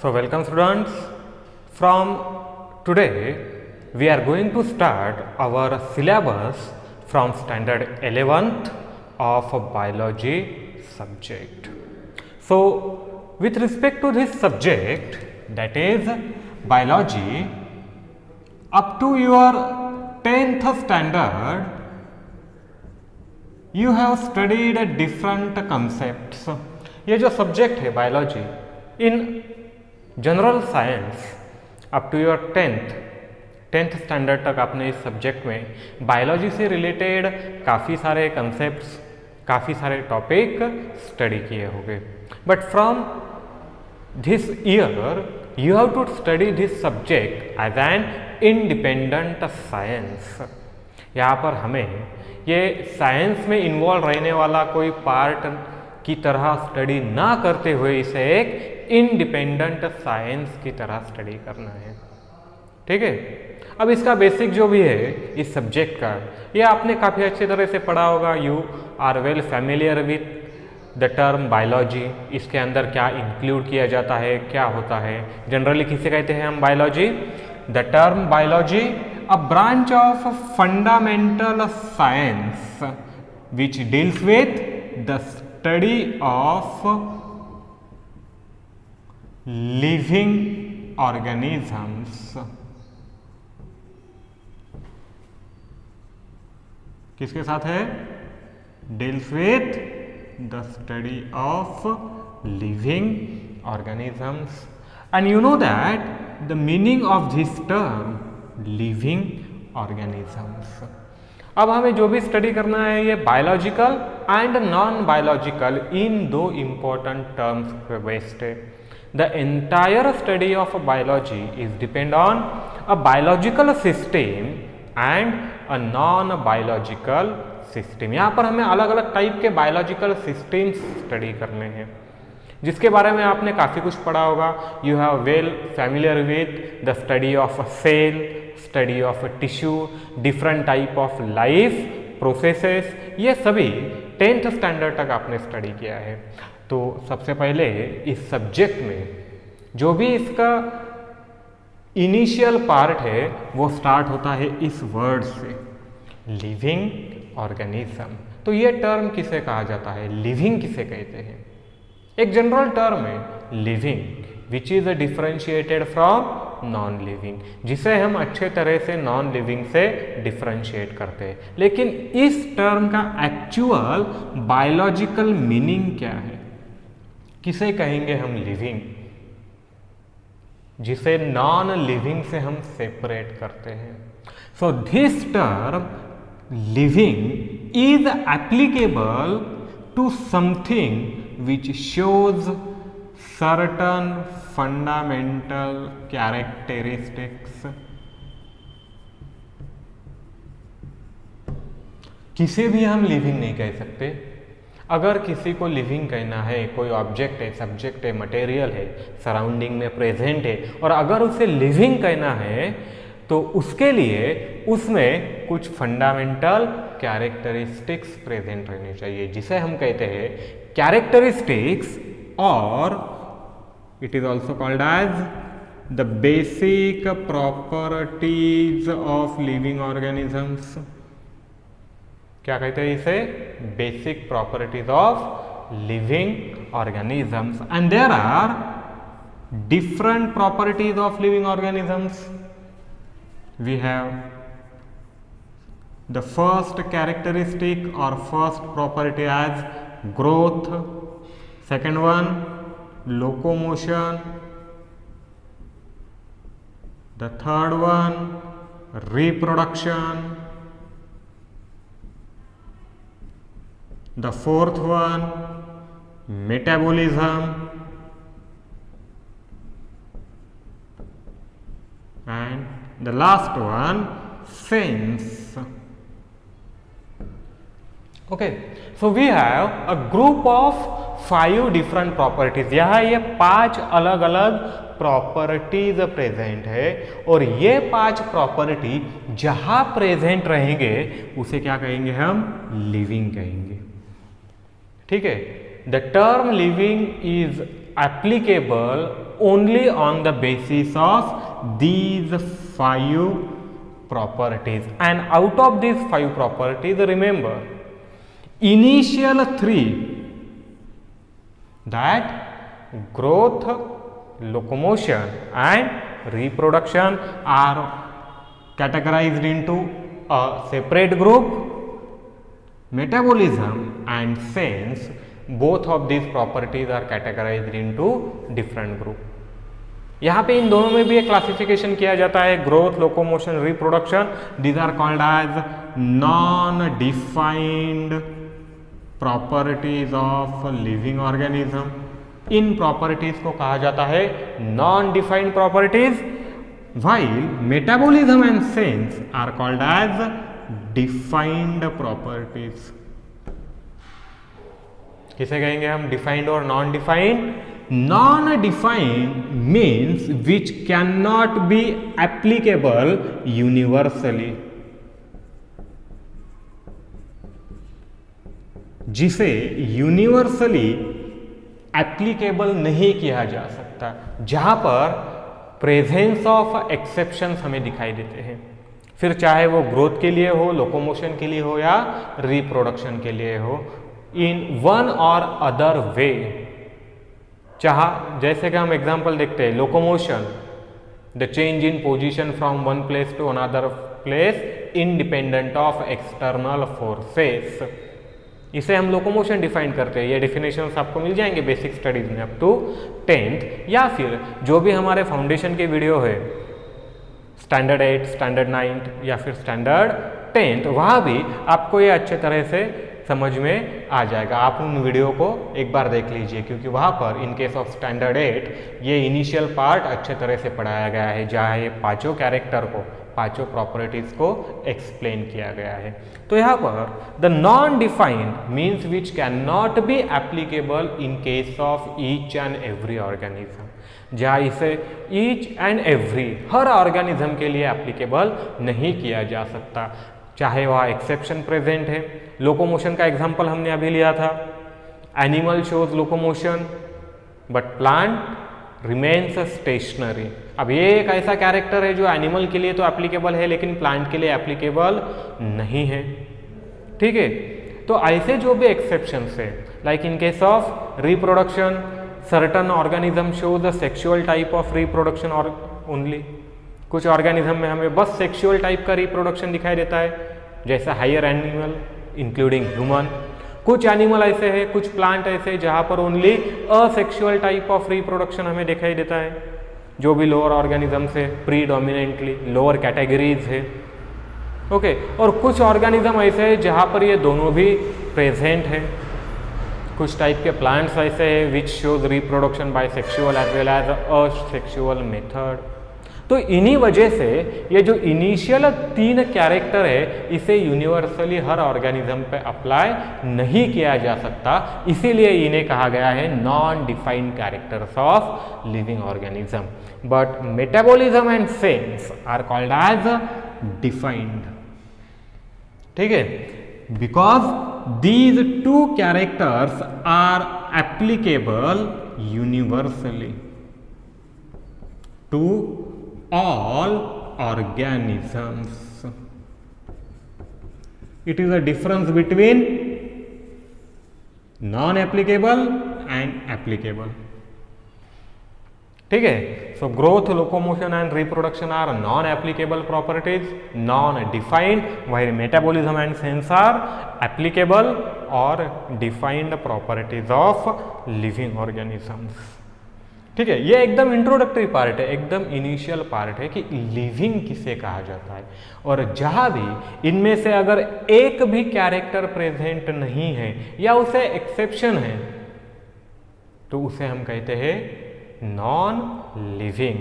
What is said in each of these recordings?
So welcome students. From today we are going to start our syllabus from standard 11th of biology subject. So with respect to this subject, that is biology, up to your 10th standard you have studied different concepts. ये जो subject है biology in general science up to your tenth standard तक आपने इस subject में biology से related काफ़ी सारे कंसेप्ट्स, काफ़ी सारे टॉपिक स्टडी किए होंगे. But from this year you have to study this subject as an independent science. यहाँ पर हमें ये साइंस में इन्वॉल्व रहने वाला कोई पार्ट की तरह स्टडी ना करते हुए इसे एक इंडिपेंडेंट साइंस की तरह स्टडी करना है. ठीक है. अब इसका बेसिक जो भी है इस सब्जेक्ट का, ये आपने काफ़ी अच्छी तरह से पढ़ा होगा. You are well familiar with the term biology. इसके अंदर क्या इंक्लूड किया जाता है, क्या होता है. जनरली किसे कहते हैं हम biology? The term biology, a branch of fundamental science which deals with the study of living organisms. किसके साथ है? deals with the study of living organisms. And you know that the meaning of this term living organisms. अब हमें जो भी study करना है ये बायोलॉजिकल एंड नॉन बायोलॉजिकल इन दो इम्पोर्टेंट टर्म्स पे बेस्ड है. The entire study of biology is depend on a biological system and a non biological system. यहाँ पर हमें अलग अलग टाइप के बायोलॉजिकल सिस्टम्स स्टडी करने हैं जिसके बारे में आपने काफ़ी कुछ पढ़ा होगा. You have well familiar with the study of cell, study of tissue, different type of life processes. ये सभी 10th स्टैंडर्ड तक आपने स्टडी किया है. तो सबसे पहले इस सब्जेक्ट में जो भी इसका इनिशियल पार्ट है वो स्टार्ट होता है इस वर्ड से, लिविंग ऑर्गेनिज्म. तो ये टर्म किसे कहा जाता है, लिविंग किसे कहते हैं? एक जनरल टर्म है living which is differentiated from non living, जिसे हम अच्छे तरह से नॉन लिविंग से डिफरेंशिएट करते हैं. लेकिन इस टर्म का एक्चुअल बायोलॉजिकल मीनिंग क्या है? किसे कहेंगे हम लिविंग, जिसे नॉन लिविंग से हम सेपरेट करते हैं. So this term living is applicable to something which shows certain fundamental characteristics. किसे भी हम लिविंग नहीं कह सकते. अगर किसी को लिविंग कहना है, कोई ऑब्जेक्ट है, सब्जेक्ट है, मटेरियल है, सराउंडिंग में प्रेजेंट है, और अगर उसे लिविंग कहना है तो उसके लिए उसमें कुछ फंडामेंटल कैरेक्टरिस्टिक्स प्रेजेंट रहनी चाहिए, जिसे हम कहते हैं कैरेक्टरिस्टिक्स, और it is also called as the basic properties of living organisms. क्या कहते हैं इसे? Basic properties of living organisms. And there are different properties of living organisms. We have the first characteristic or first property as growth, second one locomotion, the third one reproduction, the fourth one metabolism, and the last one sense. Okay, so we have a group of 5 different properties. यहाँ ये 5 अलग अलग properties present है, और ये 5 property जहाँ present रहेंगे उसे क्या कहेंगे हम? लिविंग कहेंगे. ठीक है. The term living is applicable only on the basis of these 5 properties, and out of these 5 properties, remember initial 3, that growth, locomotion and reproduction are categorized into a separate group. Metabolism and sense, both of these properties are categorized into different group. यहाँ पे इन दोनों में भी एक classification किया जाता है, growth, locomotion, reproduction. These are called as non defined properties of living organism. इन प्रॉपर्टीज को कहा जाता है non defined properties, while metabolism and sense are called as defined properties. किसे कहेंगे हम डिफाइंड और non defined? Non defined means which can not be applicable universally, जिसे यूनिवर्सली एप्लीकेबल नहीं किया जा सकता, जहां पर प्रेजेंस ऑफ एक्सेप्शंस हमें दिखाई देते हैं. फिर चाहे वो ग्रोथ के लिए हो, लोकोमोशन के लिए हो या रिप्रोडक्शन के लिए हो, इन वन और अदर वे. जैसे कि हम एग्जांपल देखते हैं, locomotion, the change in position from one place to another place independent of external forces. इसे हम लोकोमोशन डिफाइन करते हैं. ये डेफिनेशंस आपको मिल जाएंगे बेसिक स्टडीज में अप टू 10th, या फिर जो भी हमारे फाउंडेशन के वीडियो है स्टैंडर्ड 8, स्टैंडर्ड 9 या फिर स्टैंडर्ड 10th, वहाँ भी आपको ये अच्छे तरह से समझ में आ जाएगा. आप उन वीडियो को एक बार देख लीजिए, क्योंकि वहाँ पर इन केस ऑफ स्टैंडर्ड 8 ये इनिशियल पार्ट अच्छे तरह से पढ़ाया गया है, जहाँ ये पांचों कैरेक्टर को, पांचों प्रॉपर्टीज को एक्सप्लेन किया गया है. तो यहाँ पर the non defined means which can not be applicable in case of each and every organism, जहाँ इसे ईच एंड एवरी, हर ऑर्गेनिज्म के लिए एप्लीकेबल नहीं किया जा सकता, चाहे वहाँ एक्सेप्शन प्रेजेंट है. लोकोमोशन का एग्जाम्पल हमने अभी लिया था, animal shows locomotion but plant remains stationary. अब ये एक ऐसा कैरेक्टर है जो एनिमल के लिए तो एप्लीकेबल है, लेकिन प्लांट के लिए एप्लीकेबल नहीं है. ठीक है, तो ऐसे जो भी एक्सेप्शंस है, like in case of reproduction, certain organism show the sexual type of reproduction और ओनली. कुछ ऑर्गेनिज्म में हमें बस सेक्सुअल टाइप का रिप्रोडक्शन दिखाई देता है, जैसा हायर एनिमल इंक्लूडिंग ह्यूमन. कुछ एनिमल ऐसे हैं, कुछ प्लांट ऐसे हैं जहाँ पर only asexual type of reproduction हमें दिखाई देता है. जो भी लोअर ऑर्गेनिज्म है, प्रीडोमिनेंटली लोअर कैटेगरीज है. ओके, और कुछ ऑर्गेनिज्म ऐसे हैं जहाँ पर ये दोनों भी प्रेजेंट है. कुछ टाइप के प्लांट्स ऐसे हैं which shows reproduction by sexual as well as asexual method. तो इन्हीं वजह से ये जो इनिशियल 3 कैरेक्टर है, इसे यूनिवर्सली हर ऑर्गेनिज्म पे अप्लाई नहीं किया जा सकता, इसीलिए इन्हें कहा गया है non defined characters of living organism. But metabolism and sense are called as defined. ठीक है, because these 2 characters are applicable universally to all organisms. It is a difference between non-applicable and applicable. ठीक है, so growth, locomotion and reproduction are non-applicable properties, non-defined, while metabolism and sense are applicable or defined properties of living organisms. ठीक है, ये एकदम introductory part है, एकदम initial part है कि लिविंग किसे कहा जाता है. और जहां भी इनमें से अगर एक भी कैरेक्टर प्रेजेंट नहीं है या उसे एक्सेप्शन है, तो उसे हम कहते हैं non living.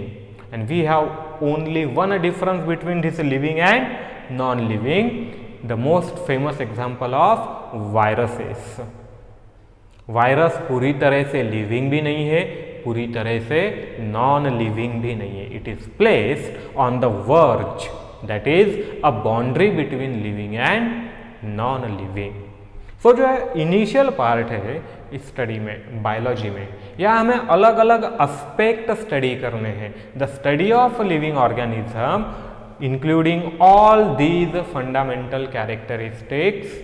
And we have only one difference between this living and non living. The most famous example of viruses. Virus पूरी तरह से लिविंग भी नहीं है, पूरी तरह से नॉन लिविंग भी नहीं है. It is placed on the verge, that is a boundary between living and non living. So जो है इनिशियल पार्ट है इस स्टडी में, बायोलॉजी में, या हमें अलग अलग एस्पेक्ट स्टडी करने हैं। The study of living organism including all these fundamental characteristics,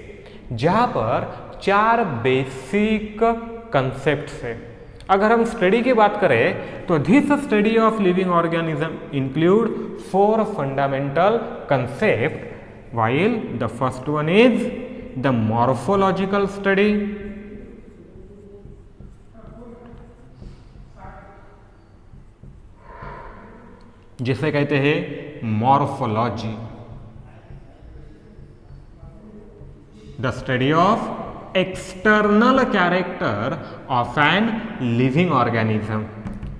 जहाँ पर 4 बेसिक कंसेप्ट है। अगर हम स्टडी की बात करें तो this study of living organism include 4 fundamental concept, while the first one is the morphological study, जिसे कहते हैं morphology, the study of external character of an living organism.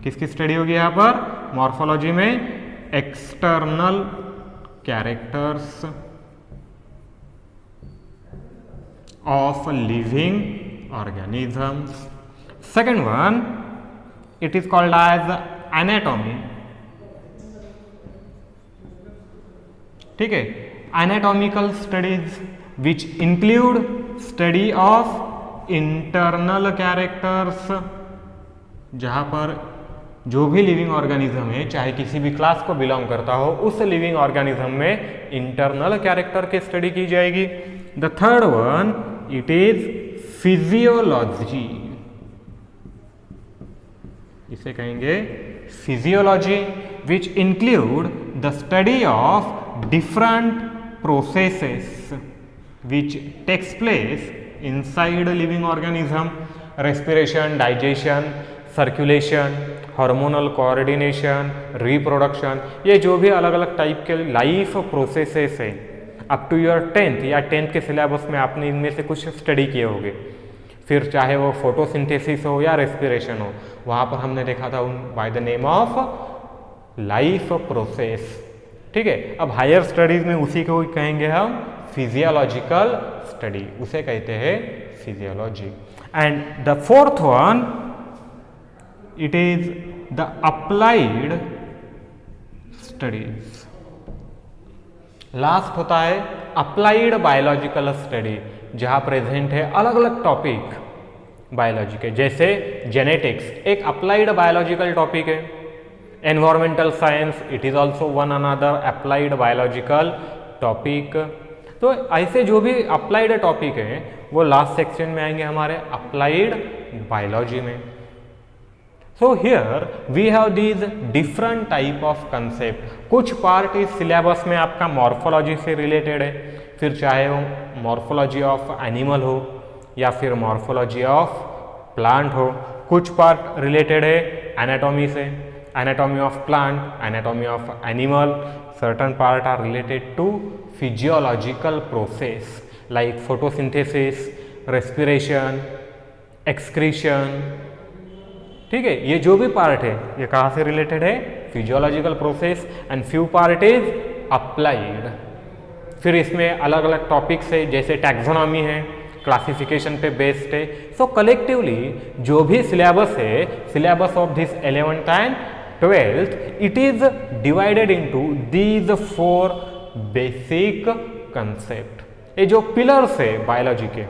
किसकी स्टडी होगी यहां पर? मॉर्फोलॉजी में external characters of living organisms. Second one, it is called as anatomy. ठीक है, anatomical studies which include study of internal characters, जहाँ पर जो भी लिविंग ऑर्गेनिज्म है, चाहे किसी भी क्लास को बिलोंग करता हो, उस लिविंग ऑर्गेनिज्म में इंटरनल कैरेक्टर की स्टडी की जाएगी। The third one, it is physiology, इसे कहेंगे physiology, which include the study of different processes which takes place inside living organism, respiration, digestion, circulation, hormonal coordination, reproduction, ये जो भी अलग अलग टाइप के लाइफ प्रोसेसेस है, अप टू योर 10th या 10th के सिलेबस में आपने इनमें से कुछ स्टडी किए होंगे। फिर चाहे वो फोटोसिंथेसिस हो या रेस्पिरेशन हो, वहाँ पर हमने देखा था by the name of life process. ठीक है, अब हायर स्टडीज में उसी को कहेंगे हम फिजियोलॉजिकल स्टडी, उसे कहते हैं physiology. And the fourth one, it is the applied studies. Last होता है अप्लाइड बायोलॉजिकल स्टडी, जहां प्रेजेंट है अलग अलग टॉपिक बायोलॉजी के, जैसे जेनेटिक्स एक अप्लाइड बायोलॉजिकल टॉपिक है, environmental science it is also one another applied biological topic. तो ऐसे जो भी अप्लाइड टॉपिक है वो लास्ट सेक्शन में आएंगे हमारे अप्लाइड बायोलॉजी में। So here we have these different type of concept. कुछ पार्ट इस सिलेबस में आपका मॉर्फोलॉजी से रिलेटेड है, फिर चाहे वो मॉर्फोलॉजी ऑफ एनिमल हो या फिर मॉर्फोलॉजी ऑफ प्लांट हो। कुछ पार्ट रिलेटेड है एनाटॉमी से, anatomy of plant, anatomy of animal. Certain part are related to physiological process like photosynthesis, respiration, excretion. ठीक है, ये जो भी पार्ट है ये कहाँ से रिलेटेड है? Physiological process. And few part is applied. फिर इसमें अलग अलग टॉपिक्स है, जैसे टैक्सोनॉमी है, क्लासिफिकेशन पे बेस्ड है। सो कलेक्टिवली जो भी सिलेबस है, syllabus of this 11th and 12th, it is divided into these 4 basic concept. ये जो पिलर्स है बायोलॉजी के,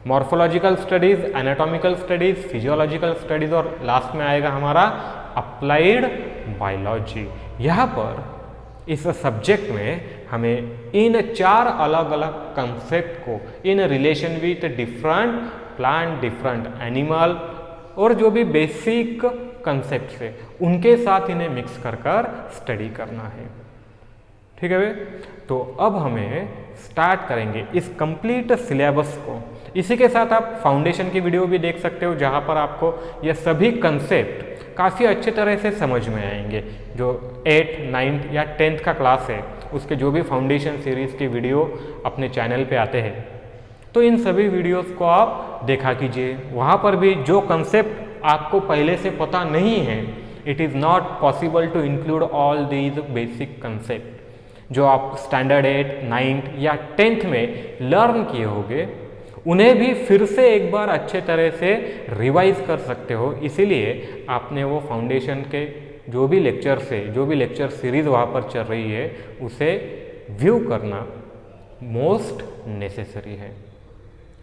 morphological studies, anatomical studies, physiological studies और लास्ट में आएगा हमारा अप्लाइड बायोलॉजी। यहाँ पर इस सब्जेक्ट में हमें इन 4 अलग अलग कंसेप्ट को in relation with different plant, different animal और जो भी बेसिक कंसेप्ट है उनके साथ इन्हें मिक्स कर कर स्टडी करना है। ठीक है भाई, तो अब हमें स्टार्ट करेंगे इस कंप्लीट सिलेबस को। इसी के साथ आप फाउंडेशन की वीडियो भी देख सकते हो, जहाँ पर आपको ये सभी कंसेप्ट काफ़ी अच्छे तरह से समझ में आएंगे। जो 8th, 9th या 10th का क्लास है उसके जो भी फाउंडेशन सीरीज़ की वीडियो अपने चैनल पे आते हैं, तो इन सभी वीडियोस को आप देखा कीजिए। वहाँ पर भी जो कंसेप्ट आपको पहले से पता नहीं है, it is not possible to include all these basic concept जो आप स्टैंडर्ड 8, 9th या 10th में लर्न किए होंगे, उन्हें भी फिर से एक बार अच्छे तरह से रिवाइज कर सकते हो। इसीलिए आपने वो फाउंडेशन के जो भी लेक्चर्स है, जो भी लेक्चर सीरीज वहाँ पर चल रही है, उसे व्यू करना मोस्ट नेसेसरी है।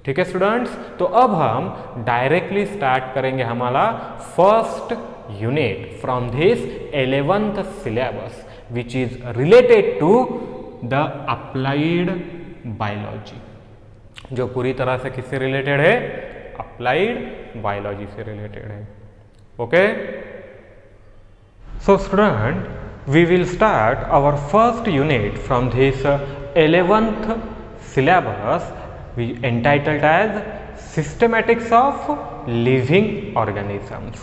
ठीक है स्टूडेंट्स, तो अब हम डायरेक्टली स्टार्ट करेंगे हमारा first unit from this 11th syllabus which is related to the applied biology, जो पूरी तरह से किससे रिलेटेड है, अप्लाइड बायोलॉजी से रिलेटेड है। Okay, so student, we will start our first unit from this 11th syllabus we entitled as systematics of living organisms.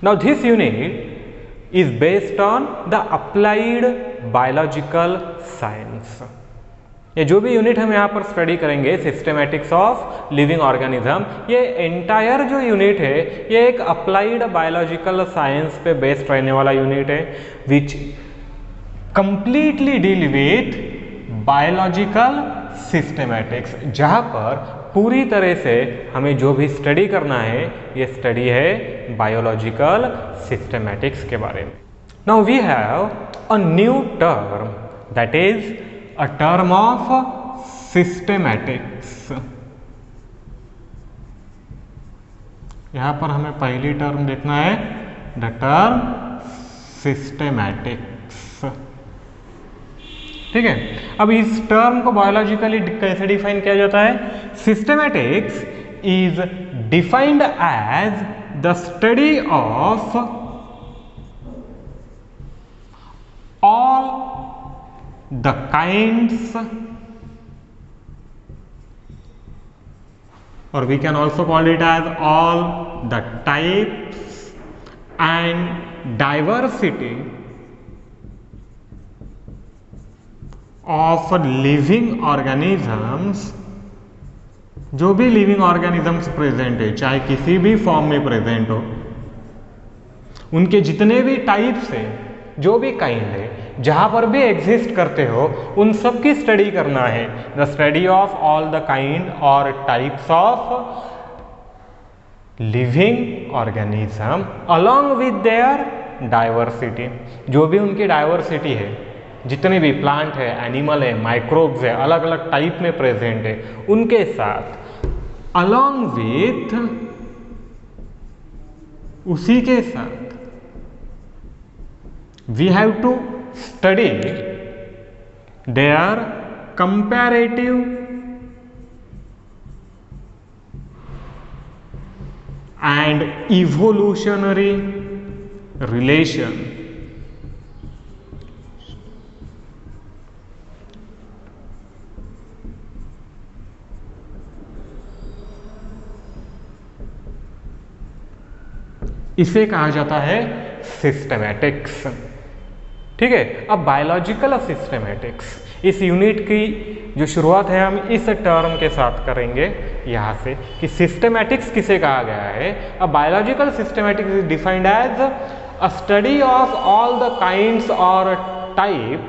Now this unit is based on the applied biological science. ये जो भी unit हम यहाँ पर study करेंगे systematics of living organism, ये entire जो unit है ये एक अप्लाइड बायोलॉजिकल साइंस पे बेस्ड रहने वाला यूनिट है which completely deal with biological systematics, जहाँ पर पूरी तरह से हमें जो भी स्टडी करना है ये स्टडी है बायोलॉजिकल सिस्टेमेटिक्स के बारे में। Now we have a new term that is a term of systematics. यहां पर हमें पहली टर्म देखना है द टर्म सिस्टेमैटिक्स। ठीक है, अब इस टर्म को बायोलॉजिकली कैसे डिफाइन किया जाता है? Systematics is defined as the study of all the kinds, or we can also call it as all the types and diversity of living organisms, जो भी लिविंग ऑर्गेनिजम्स प्रेजेंट है चाहे किसी भी फॉर्म में प्रेजेंट हो, उनके जितने भी टाइप्स है, जो भी काइंड है, जहां पर भी एग्जिस्ट करते हो, उन सब की स्टडी करना है। The study of all the kind और types of living organism along with their diversity, जो भी उनकी डाइवर्सिटी है, जितने भी प्लांट है, एनिमल है, माइक्रोब्स है, अलग अलग टाइप में प्रेजेंट है, उनके साथ अलॉन्ग विथ, उसी के साथ we have to study their comparative and evolutionary relation. इसे कहा जाता है सिस्टेमैटिक्स। ठीक है, अब बायोलॉजिकल सिस्टेमैटिक्स, इस यूनिट की जो शुरुआत है हम इस टर्म के साथ करेंगे यहाँ से कि सिस्टेमैटिक्स किसे कहा गया है। अब biological systematics is defined as a study of all the kinds और type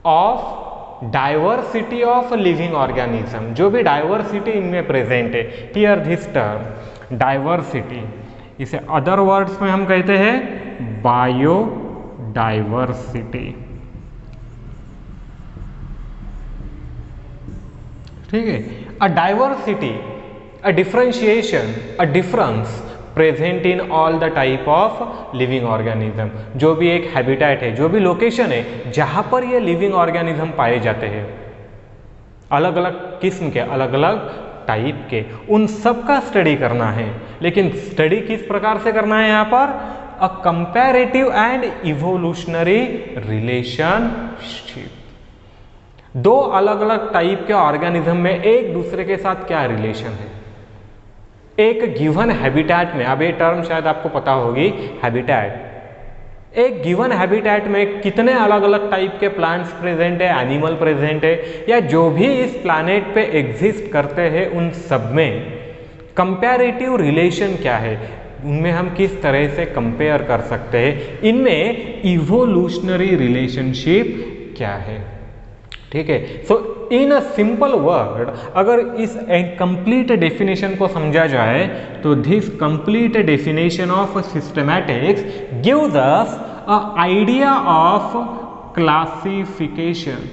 of diversity of living organism, जो भी डाइवर्सिटी इनमें प्रेजेंट है। हियर दिस टर्म डाइवर्सिटी, इसे अदर वर्ड्स में हम कहते हैं बायो डाइवर्सिटी। ठीक है, a diversity, a differentiation, a difference present in all the type of living organism, जो भी एक हैबिटेट है, जो भी लोकेशन है जहां पर ये लिविंग ऑर्गेनिज्म पाए जाते हैं, अलग अलग किस्म के, अलग अलग टाइप के, उन सब का स्टडी करना है। लेकिन स्टडी किस प्रकार से करना है? यहाँ पर अ कंपैरेटिव एंड इवोल्यूशनरी रिलेशनशिप, दो अलग अलग टाइप के ऑर्गेनिज्म में एक दूसरे के साथ क्या रिलेशन है। एक गिवन हैबिटेट में, अब ये टर्म शायद आपको पता होगी, हैबिटेट, एक गिवन हैबिटेट में कितने अलग अलग टाइप के प्लांट्स प्रेजेंट है, एनिमल प्रेजेंट है, या जो भी इस प्लैनेट पे एग्जिस्ट करते हैं, उन सब में कंपैरेटिव रिलेशन क्या है, उनमें हम किस तरह से कंपेयर कर सकते हैं, इनमें इवोल्यूशनरी रिलेशनशिप क्या है। ठीक है, सो इन अ सिंपल वर्ड, अगर इस कंप्लीट डेफिनेशन को समझा जाए तो this complete definition of systematics gives us a idea of classification.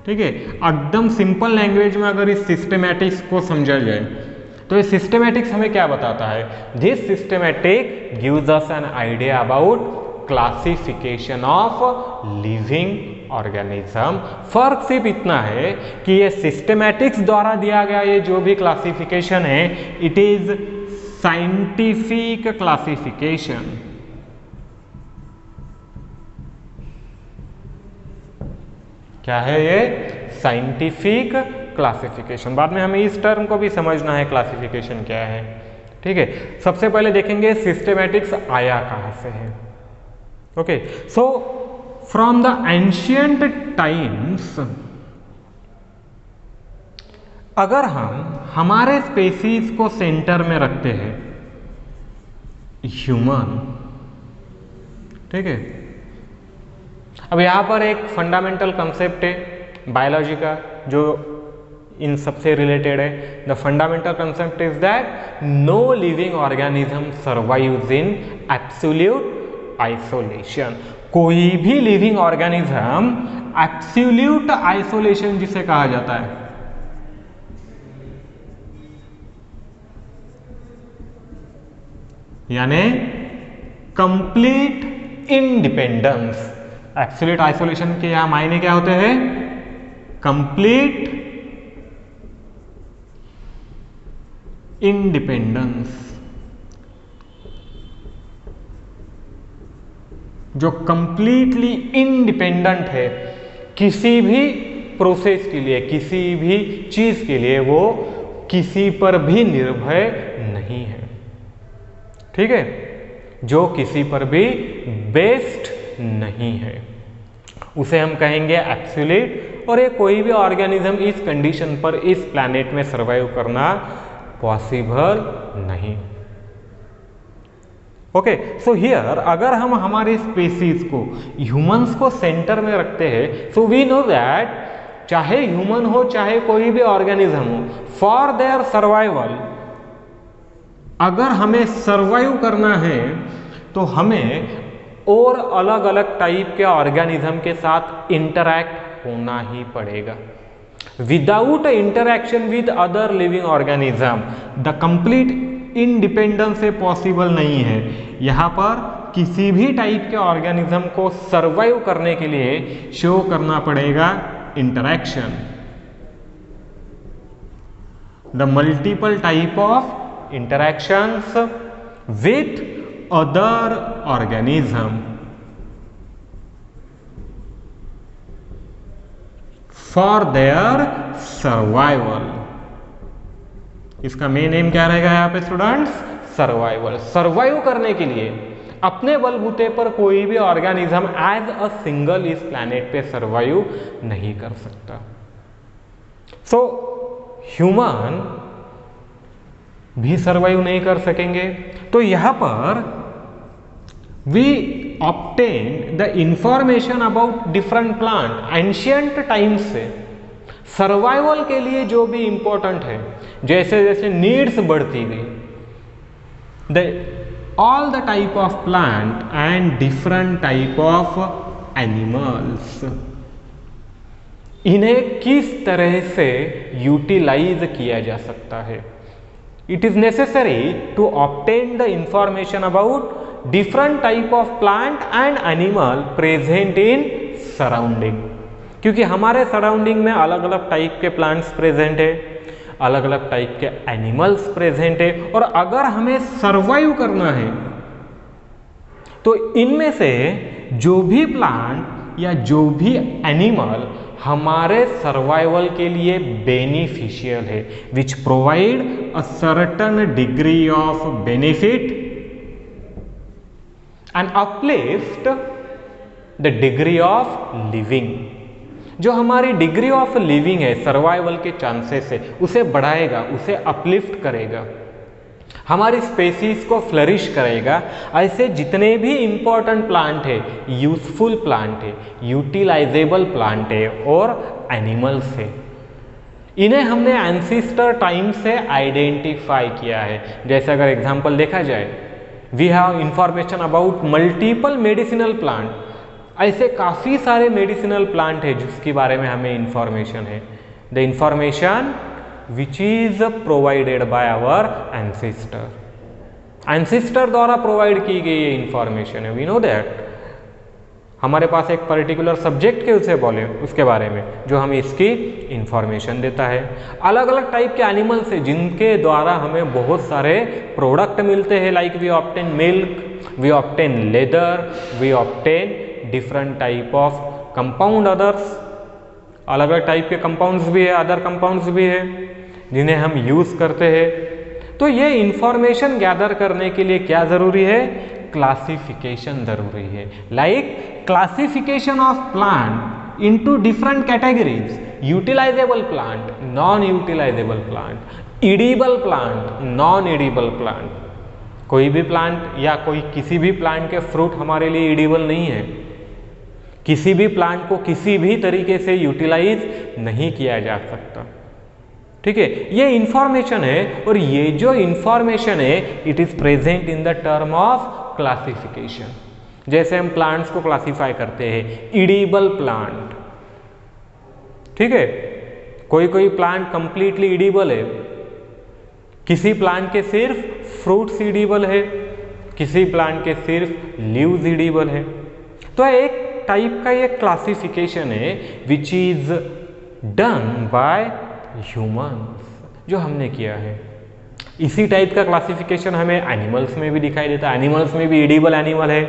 ठीक है, एकदम सिंपल लैंग्वेज में अगर इस सिस्टमैटिक्स को समझा जाए तो ये सिस्टमैटिक्स हमें क्या बताता है? This systematic gives us an idea about classification of living organism. फर्क सिर्फ इतना है कि ये सिस्टमैटिक्स द्वारा दिया गया ये जो भी क्लासिफिकेशन है, इट इज साइंटिफिक क्लासिफिकेशन। क्या है ये? Scientific classification. बाद में हमें इस टर्म को भी समझना है, क्लासिफिकेशन क्या है। ठीक है, सबसे पहले देखेंगे सिस्टमैटिक्स आया कहाँ से है। Okay, so from the ancient times, अगर हम हमारे स्पेसीज को सेंटर में रखते हैं, ह्यूमन, ठीक है। अब यहाँ पर एक फंडामेंटल कंसेप्ट है बायोलॉजी का जो इन सबसे रिलेटेड है। The fundamental concept is that no living organism survives in absolute isolation. कोई भी लिविंग ऑर्गेनिज्म एब्सोल्यूट आइसोलेशन जिसे कहा जाता है, यानी कंप्लीट इंडिपेंडेंस। एब्सोल्यूट आइसोलेशन के यहां मायने क्या होते हैं? Complete independence. जो कंप्लीटली इंडिपेंडेंट है किसी भी प्रोसेस के लिए, किसी भी चीज के लिए, वो किसी पर भी निर्भर नहीं है। ठीक है, जो किसी पर भी बेस्ड नहीं है उसे हम कहेंगे एब्सोल्यूट। और ये कोई भी ऑर्गेनिज्म इस कंडीशन पर इस प्लैनेट में सर्वाइव करना पॉसिबल नहीं। ओके, सो हियर अगर हम हमारे स्पीसीज को, ह्यूमंस को सेंटर में रखते हैं, सो वी नो दैट चाहे ह्यूमन हो चाहे कोई भी ऑर्गेनिज्म हो, फॉर देयर सर्वाइवल, अगर हमें सर्वाइव करना है तो हमें और अलग अलग टाइप के ऑर्गेनिज्म के साथ इंटरैक्ट होना ही पड़ेगा। Without interaction with other living organism the complete independence possible नहीं है। यहाँ पर किसी भी टाइप के ऑर्गेनिज्म को सर्वाइव करने के लिए शो करना पड़ेगा interaction. The multiple type of interactions with other organism for their survival। इसका मेन एम क्या रहेगा यहाँ पे स्टूडेंट्स? सर्वाइवल। सर्वाइव करने के लिए अपने बलबूते पर कोई भी ऑर्गेनिज्म एज अ सिंगल इस प्लैनेट पे सर्वाइव नहीं कर सकता। सो ह्यूमन भी सर्वाइव नहीं कर सकेंगे। तो यहां पर we obtain the information about different plant ancient times से। सर्वाइवल के लिए जो भी इंपॉर्टेंट है, जैसे जैसे नीड्स बढ़ती गई, the all the type of plant and different type of animals, इन्हें किस तरह से यूटिलाइज किया जा सकता है। It is necessary to obtain the information about different type of plant and animal present in surrounding। क्योंकि हमारे सराउंडिंग में अलग अलग टाइप के प्लांट्स प्रेजेंट है, अलग अलग टाइप के एनिमल्स प्रेजेंट है, और अगर हमें सर्वाइव करना है तो इनमें से जो भी प्लांट या जो भी एनिमल हमारे सर्वाइवल के लिए बेनिफिशियल है, which provide a certain degree of benefit and uplift the degree of living. जो हमारी डिग्री ऑफ लिविंग है, सर्वाइवल के चांसेस है, उसे बढ़ाएगा, उसे अपलिफ्ट करेगा, हमारी स्पेसीज को फ्लरिश करेगा। ऐसे जितने भी इंपॉर्टेंट प्लांट है, यूजफुल प्लांट है, यूटिलाइजेबल प्लांट है और एनिमल्स है, इन्हें हमने एंसेस्टर टाइम से आइडेंटिफाई किया है। जैसे अगर एग्जांपल देखा जाए, we have information about multiple medicinal plant ऐसे काफ़ी सारे मेडिसिनल प्लांट है जिसके बारे में हमें इंफॉर्मेशन है। The information which is provided by our ancestor द्वारा प्रोवाइड की गई ये इंफॉर्मेशन है। वी नो दैट हमारे पास एक पर्टिकुलर सब्जेक्ट के उसे बोले उसके बारे में जो हमें इसकी इंफॉर्मेशन देता है। अलग अलग टाइप के एनिमल्स है जिनके द्वारा हमें बहुत सारे प्रोडक्ट मिलते हैं, like we obtain milk, we obtain leather, we obtain different type of compound others. अलग अलग टाइप के कंपाउंड्स भी है, अदर कंपाउंड्स भी है जिन्हें हम यूज करते हैं। तो ये इंफॉर्मेशन गैदर करने के लिए क्या जरूरी है? क्लासिफिकेशन जरूरी है। Like classification of plant into different categories, utilisable plant, non utilisable plant, edible plant, non edible plant. कोई भी प्लांट या कोई किसी भी प्लांट के फ्रूट हमारे लिए इडिबल नहीं है। किसी भी प्लांट को किसी भी तरीके से यूटिलाइज नहीं किया जा सकता। ठीक है, ये इंफॉर्मेशन है और ये जो इंफॉर्मेशन है it is present in the term of classification. जैसे हम प्लांट्स को क्लासिफाई करते हैं, इडिबल प्लांट, ठीक है, कोई कोई प्लांट कंप्लीटली इडिबल है, किसी प्लांट के सिर्फ फ्रूट्स इडिबल है, किसी प्लांट के सिर्फ लीव्स इडिबल है। तो एक टाइप का ये क्लासिफिकेशन है which is done by humans, जो हमने किया है। इसी टाइप का क्लासिफिकेशन हमें एनिमल्स में भी दिखाई देता है। एनिमल्स में भी इडिबल एनिमल है,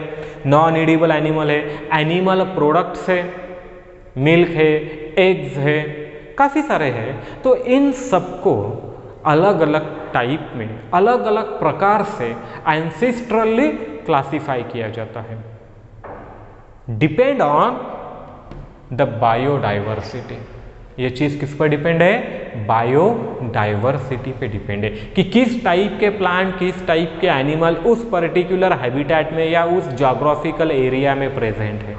नॉन इडिबल एनिमल है, एनिमल प्रोडक्ट्स है, मिल्क है, एग्स है, काफ़ी सारे हैं। तो इन सबको अलग अलग टाइप में, अलग अलग प्रकार से एंसेस्ट्रली क्लासिफाई किया जाता है, डिपेंड ऑन द बायोडाइवर्सिटी। ये चीज़ किस पर डिपेंड है? बायोडाइवर्सिटी पे डिपेंड है कि किस टाइप के प्लांट, किस टाइप के एनिमल उस पर्टिकुलर हैबिटेट में या उस जोग्राफिकल एरिया में प्रेजेंट है।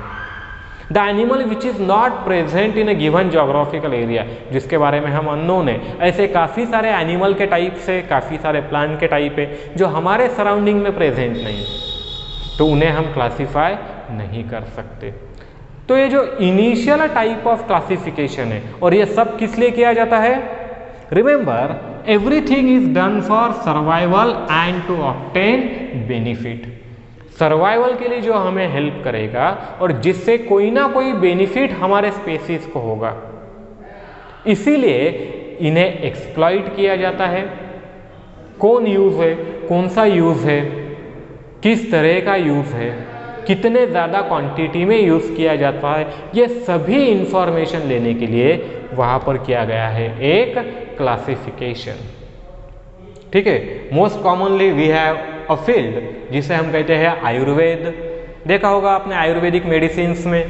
The animal which is not present in A given geographical area, जिसके बारे में हम अननोन है, ऐसे काफ़ी सारे एनिमल के टाइप से, काफ़ी सारे प्लांट के टाइप है जो हमारे सराउंडिंग में प्रेजेंट नहीं, तो उन्हें हम क्लासीफाई नहीं कर सकते। तो ये जो इनिशियल टाइप ऑफ क्लासिफिकेशन है और ये सब किस लिए किया जाता है? Remember, everything is done for survival and to obtain benefit. Survival के लिए जो हमें हेल्प करेगा और जिससे कोई ना कोई बेनिफिट हमारे स्पेसीज को होगा, इसीलिए इन्हें एक्सप्लॉइट किया जाता है। कौन यूज है, कौन सा यूज है, किस तरह का यूज है, कितने ज़्यादा क्वांटिटी में यूज़ किया जाता है, ये सभी इंफॉर्मेशन लेने के लिए वहाँ पर किया गया है एक क्लासिफिकेशन। ठीक है, most commonly we have a field जिसे हम कहते हैं आयुर्वेद। देखा होगा आपने आयुर्वेदिक मेडिसिन्स में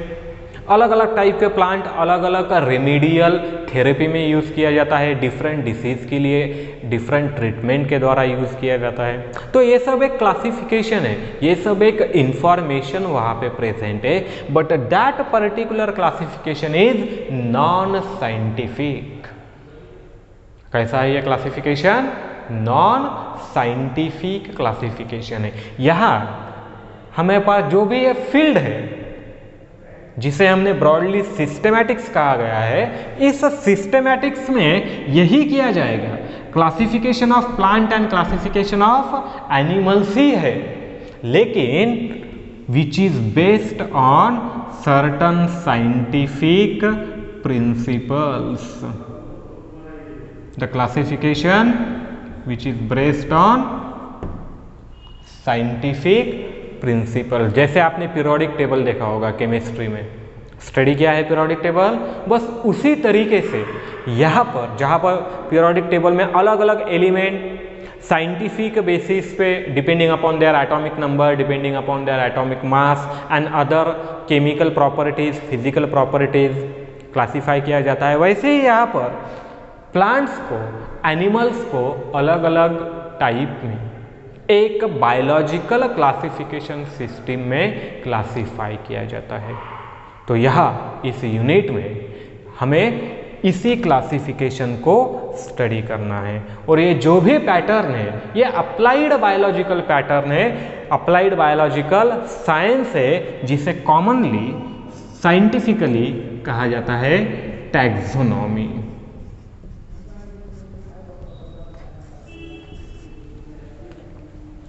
अलग अलग टाइप के प्लांट अलग अलग का रेमेडियल थेरेपी में यूज़ किया जाता है, डिफरेंट डिसीज़ के लिए डिफरेंट ट्रीटमेंट के द्वारा यूज़ किया जाता है। तो ये सब एक क्लासिफिकेशन है, ये सब एक इंफॉर्मेशन वहाँ पे प्रेजेंट है, but that particular classification is non scientific. कैसा है ये क्लासिफिकेशन? नॉन साइंटिफिक क्लासिफिकेशन है। यहाँ हमें पास जो भी ये फील्ड है जिसे हमने ब्रॉडली सिस्टेमैटिक्स कहा गया है, इस सिस्टेमैटिक्स में यही किया जाएगा। Classification of plant and classification of animals ही है, लेकिन which is based on certain scientific principles. The classification which is based on scientific principle. जैसे आपने पीरियोडिक टेबल देखा होगा केमिस्ट्री में, स्टडी किया है पीरियोडिक टेबल, बस उसी तरीके से यहाँ पर जहाँ पर पीरियोडिक टेबल में अलग अलग एलिमेंट साइंटिफिक बेसिस पे depending upon their atomic number, depending upon their atomic mass and other chemical properties, physical properties classify किया जाता है, वैसे ही यहाँ पर प्लांट्स को, एनिमल्स को अलग अलग टाइप में एक बायोलॉजिकल क्लासिफिकेशन सिस्टम में क्लासिफाई किया जाता है। तो यहाँ इस यूनिट में हमें इसी क्लासिफिकेशन को स्टडी करना है। और ये जो भी पैटर्न है ये अप्लाइड बायोलॉजिकल पैटर्न है, अप्लाइड बायोलॉजिकल साइंस है, जिसे कॉमनली साइंटिफिकली कहा जाता है टैक्सोनॉमी।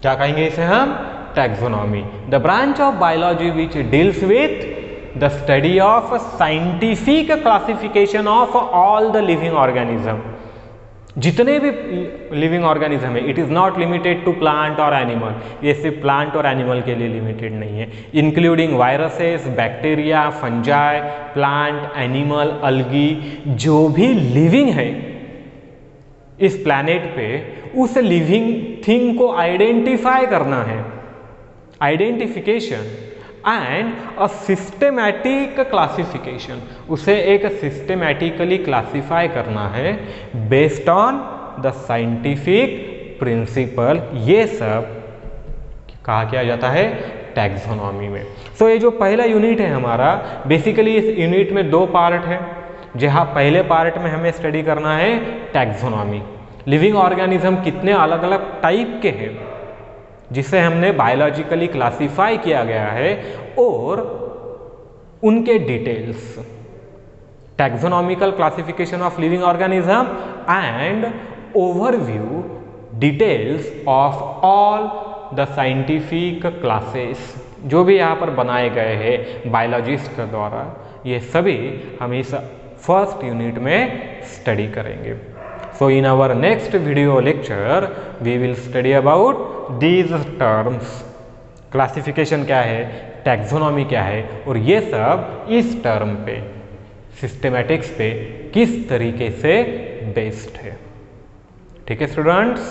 क्या कहेंगे इसे हम? Taxonomy. The branch of biology which deals with the study of scientific classification of all the living organism. जितने भी लिविंग ऑर्गेनिज्म है, it is not limited to plant और एनिमल, ये सिर्फ प्लांट और एनिमल के लिए लिमिटेड नहीं है, including viruses, bacteria, fungi, plant, animal, algae, जो भी लिविंग है इस प्लैनेट पे, उस लिविंग थिंग को आइडेंटिफाई करना है, identification and a systematic classification, उसे एक सिस्टेमैटिकली क्लासिफाई करना है based on the scientific principle. ये सब कहा किया जाता है टैक्सोनॉमी में। सो ये जो पहला यूनिट है हमारा, बेसिकली इस यूनिट में 2 पार्ट है। जहाँ पहले पार्ट में हमें स्टडी करना है टैक्सोनॉमी, लिविंग ऑर्गेनिज्म कितने अलग अलग टाइप के हैं जिसे हमने बायोलॉजिकली क्लासिफाई किया गया है, और उनके details, taxonomical classification of living organism and overview details of all the scientific classes जो भी यहाँ पर बनाए गए हैं बायोलॉजिस्ट के द्वारा, ये सभी हम इस फर्स्ट यूनिट में स्टडी करेंगे। So in our next video lecture we will study about these terms, classification क्या है, टैक्सोनॉमी क्या है, और ये सब इस टर्म पे, सिस्टेमैटिक्स पे किस तरीके से बेस्ड है। ठीक है स्टूडेंट्स।